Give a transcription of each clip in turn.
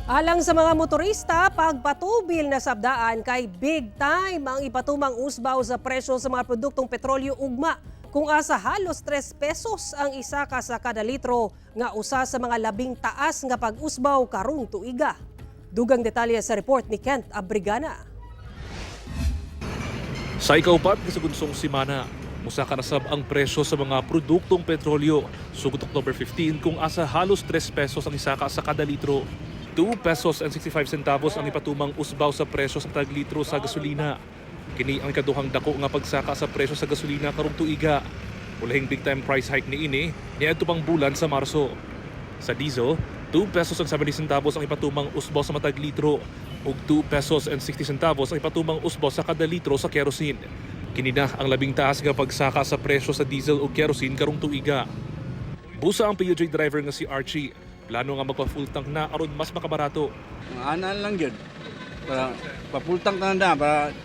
Alang sa mga motorista, pagpatubil na sabdaan kay big time ang ipatumang usbaw sa presyo sa mga produktong petrolyo ugma. Kung asa halos 3 pesos ang isa ka sa kada litro nga usa sa mga labing taas nga pag-usbaw karong tuiga. Dugang detalye sa report ni Kent Abrigana. Sa ikaupat nga segunsong simana, musaka na sab ang presyo sa mga produktong petrolyo. Sugod October 15 kung asa halos 3 pesos ang isa ka sa kada litro. 2 pesos and 65 centavos ang ipatumang usbaw sa presyo sa tag-litro sa gasolina. Kini ang ikaduhang dako nga pagsaka sa presyo sa gasolina karong tuiga. Ulahing big time price hike niini niadto pang bulan sa Marso. Sa diesel, 2 pesos and 70 centavos ang ipatumang usbaw sa matag litro ug 2 pesos and 60 centavos ang ipatumang usbaw sa kada litro sa kerosene. Kini na ang labing taas nga pagsaka sa presyo sa diesel ug kerosene karong tuiga. Busa ang PUJ driver nga si Archie. Plano nga magpa-full tank na aron mas makabarato. Anan lang yun. Para papultang tanan na, para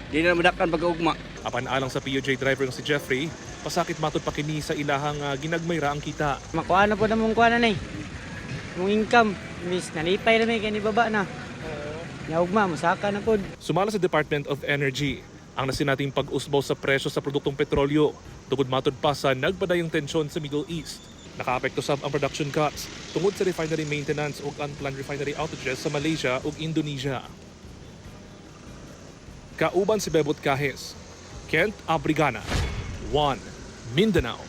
di na madakan pagkaugma. Apan alang sa PUJ driver nga si Jeffrey, pasakit matod pa kini sa ilahang ginagmayra ang kita. Makuha na po na mong kuha na yung income. Miss, nalipay na may kani baba na. Yaugma, masaka na po. Sumala sa Department of Energy ang nasinating pag-usbaw sa presyo sa produktong petrolyo tungod matod pa sa nagpadayong tensyon sa Middle East. Nakaapekto sab ang production cuts tungod sa refinery maintenance ug unplanned refinery outages sa Malaysia ug Indonesia. Kauban si Bebot Kahes, Kent Abrigana, 1 Mindanao.